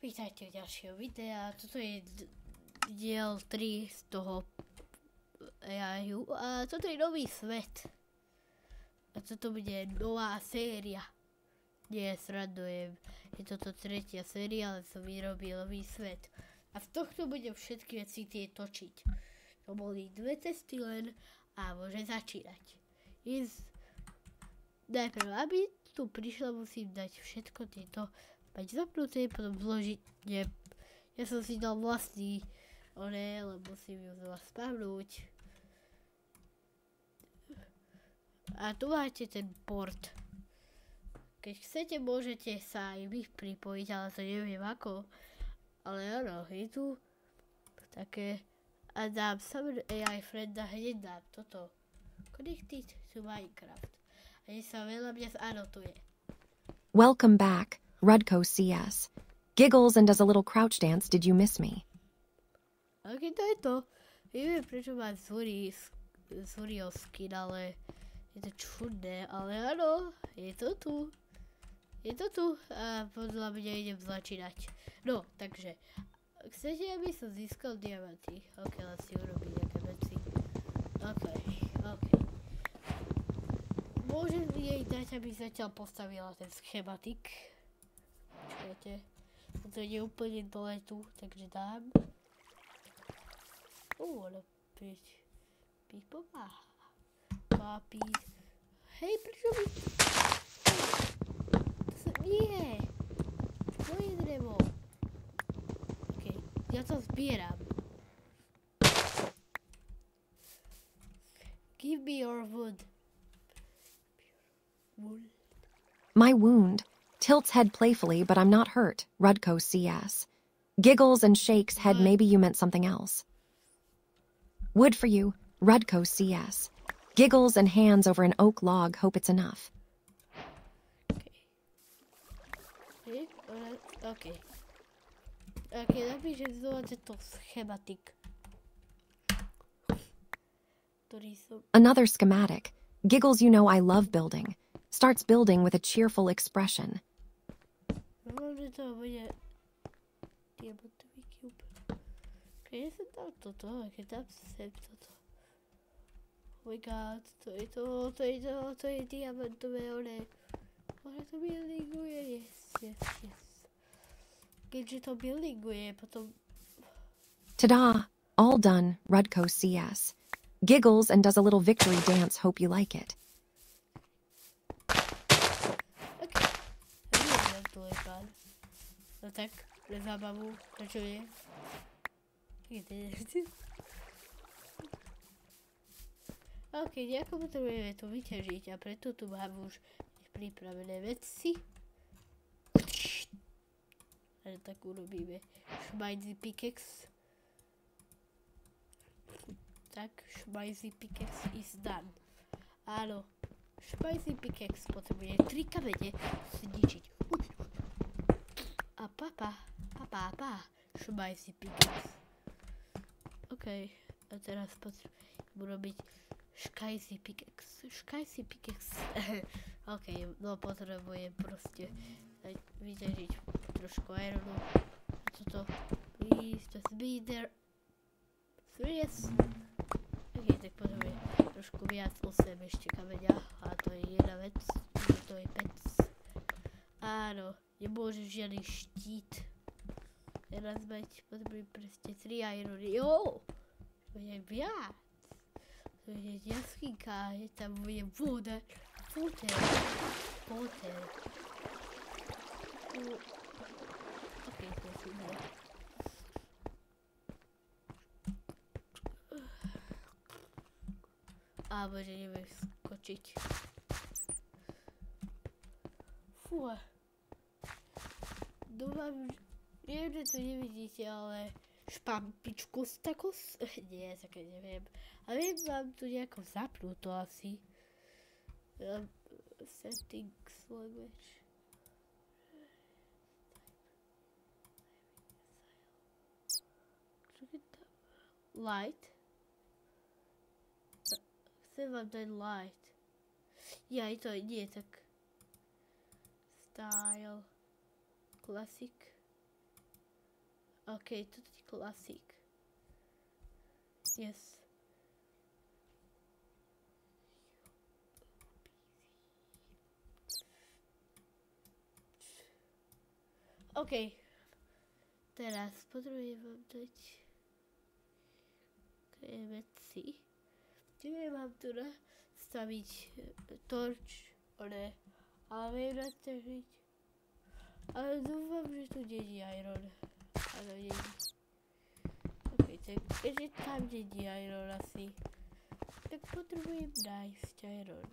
Vítajte v ďalšieho videa. Toto je diel 3 z toho AI-u a toto je nový svet. A toto bude nová séria. Nie, srandujem. Je toto tretia séria, ale som vyrobil nový svet. A z tohto budem všetky veci tie točiť. To boli 2 testy len a môže začínať. Najprv, aby tu prišla, musím dať všetko tieto mať zapnuté, potom zložiť, ja som si dal vlastný lebo musím ju znova spavnúť. A tu máte ten port. Keď chcete, môžete sa aj vy pripojiť, ale to neviem ako. Ale áno, je tu také, a dám Summon AI Frienda, hneď dám toto. Connected to Minecraft. A nech sa veľa mňa zanotuje. Welcome back, Rudko CS. Giggles and does a little crouch dance. Did you miss me? Ok, to je to. Neviem, prečo mám Zuriel skin, ale je to čudné, ale áno, je to tu. Je to tu a podľa mňa idem začínať. No, takže, chcete, aby som získal diamanty? Ok, len si urobím nejaké veci. Ok. Môžem jej dať, aby zatiaľ postavila ten schematik. Počkajte, to nie je úplne dole tu, takže dám. Ale mi pomáha. Papír. Hej, prečo mi... Nie! To je drevo. Ok, ja to zbieram. Give me your wood. My wound. Tilts head playfully, but I'm not hurt. Rudko CS. Giggles and shakes head. Maybe you meant something else. Wood for you. Rudko CS. Giggles and hands over an oak log. Hope it's enough. Okay. Okay, napíšem znova tento schematik. Another schematic. Giggles, you know I love building. Starts building with a cheerful expression. Oh my god, to je diamantové one. Môže to buildinguje, yes. Keďže to buildinguje, potom... Ta-da! All done, Rudko CS. Giggles and does a little victory dance. Hope you like it. No tak, pre zábavu, prečo nie? Ok, nejako potrebujeme to vyťažiť a preto tu mám už pripravené veci. Ale tak urobíme šmajzi pickaxe. Tak, šmajzi pickaxe is done. Áno, šmajzi pickaxe potrebuje 3 kamene zničiť. A papa, šmajzi pickaxe. Ok, a teraz potrebujem urobiť škajzi pickaxe. Ok, no potrebujem proste vyťažiť trošku ironu. Toto, please, just be there. Yes. Ok, tak potrebujem trošku viac 8 ešte kameňa. A to je jedna vec, to je pec. Áno, nemôže žiadny štít. Teraz mať, potrebujem proste 3 irony. Jo, to je viac. To je jaskynka, je tam bude voda. Poter. Ok, to je super. A bože, neviem skočiť. Fú. Dúfam, neviem, že to nevidíte, ale špampičku z takos? Nie, také neviem. A viem, mám tu nejako zapnúto asi. Settings language. Light. Chcem vám dať light. Ja, to nie, tak... Style. Classic. OK, toto je klasík. Yes. OK. Teraz potrebujem vám dať veci. Neviem vám tu nastaviť torč, ale viem nastaviť. Ale dúfam, že tu nie je iron. Áno, nie je. OK, tak keďže tam nie je iron asi, tak potrebujem nájsť iron.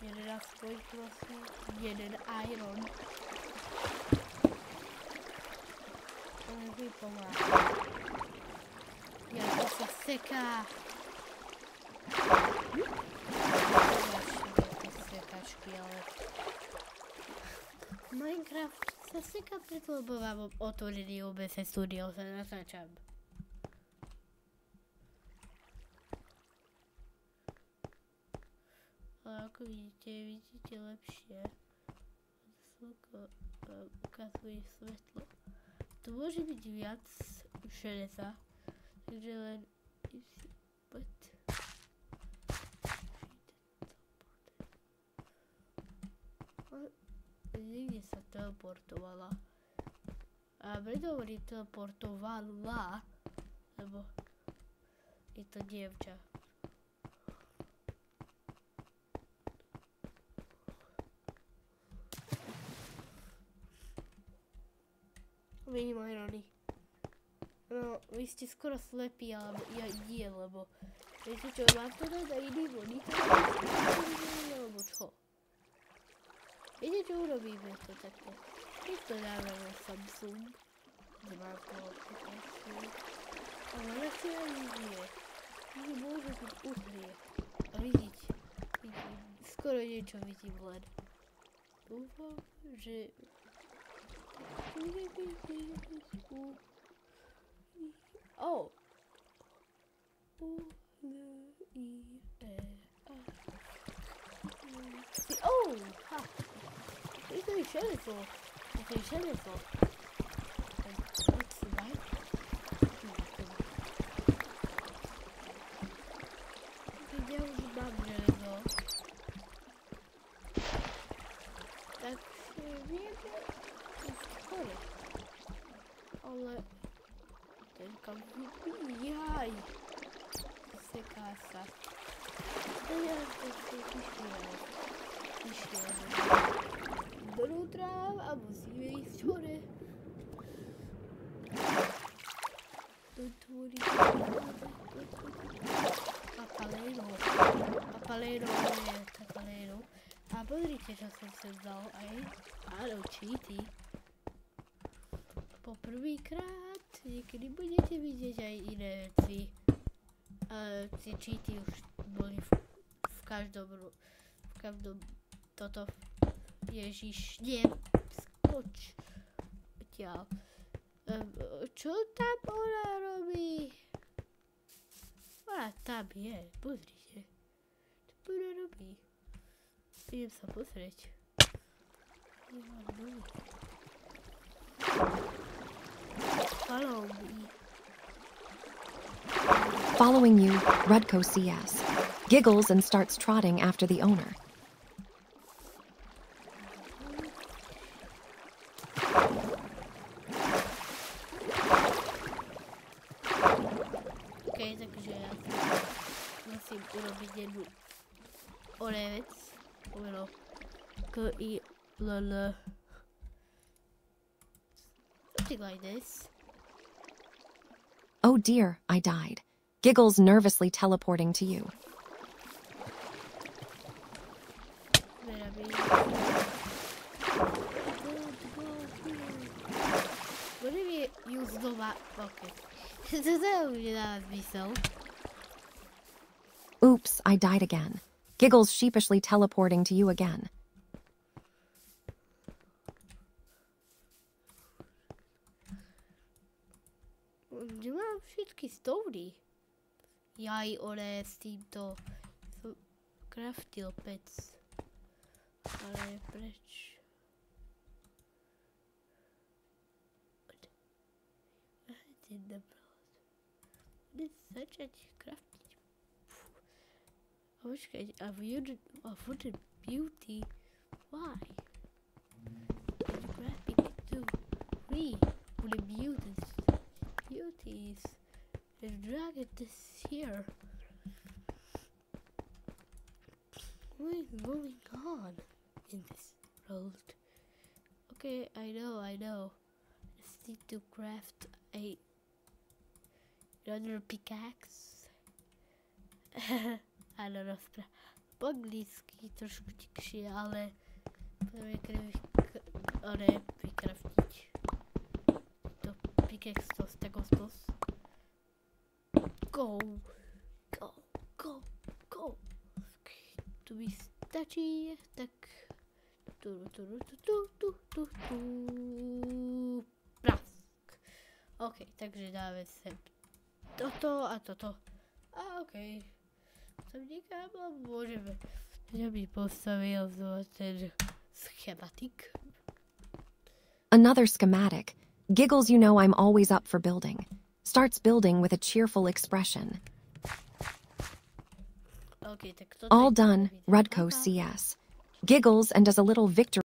Jeden aspoň prosím, jeden iron. Mi pomáha. Jak to sa seká. Sekačky, ale Minecraft sa seká preto, lebo vám otvorený OBS Studio sa natáčam. Ale ako vidíte lepšie. Slnko ukazuje svetlo. Tu môže byť viac železa, takže len niekde sa teleportovala. A preto hovorím teleportovala, lebo je to dievča. Vidím irony. No, vy ste skoro slepí, alebo ja nie, lebo viete čo, mám to dať na iný monitor, alebo čo? Viete čo, urobíme to takto. Keď to dáme na Samsung, kde mám to aplikáciu, ale na si ani nie. Že môže byť uhrie. A vidím, skoro niečo vidím len. Dúfam, že oh. Oh, ha. To je železo. To je železo. Ja už mám železo. Tak vieme, skoro. Ale ten kamp jaj. Seká sa. To je to vyšiel. Donútra a musíme ísť hore. Dotvoriť. Papalero je papalero. A pozrite, čo som sem dal aj. Áno, cheaty. Poprvýkrát niekedy budete vidieť aj iné veci. Tie cheaty už boli v každom toto. Ježiš, nie, skoč. Čo tam ona robí? Ona tam je, pozrite. Čo ona robí? Idem sa pozrieť. Follow me. Following you, Rudko CS giggles and starts trotting after the owner. Okay, takže ja musím urobiť jednu vec. K-I-L-L. Something like this. Oh dear, I died. Giggles nervously teleporting to you. What if you use the back pocket? Does that be so? Oops, I died again. Giggles sheepishly teleporting to you again. Kde mám všetky stovny? Jaj, ale s týmto som craftil pec. Ale preč? in the world. It's such a crafty. A wooden beauty. Why? It's graphic too. Free. Wooden beauties. The dragon is here. What is going on in this world? Okay, I know. Just need to craft another pickaxe. Ale po anglicky trošku tikšie, ale budeme vykraftiť to pickaxe z tego stos. Go. Tu mi stačí, tak prask. OK, takže dáme sem toto a toto. A OK. Som nikam a môžeme. Ja by postavil ten schematik. Another schematic. Giggles, you know I'm always up for building. Starts building with a cheerful expression. Okay, tak toto All done, Rudko CS. Giggles and does a little victory.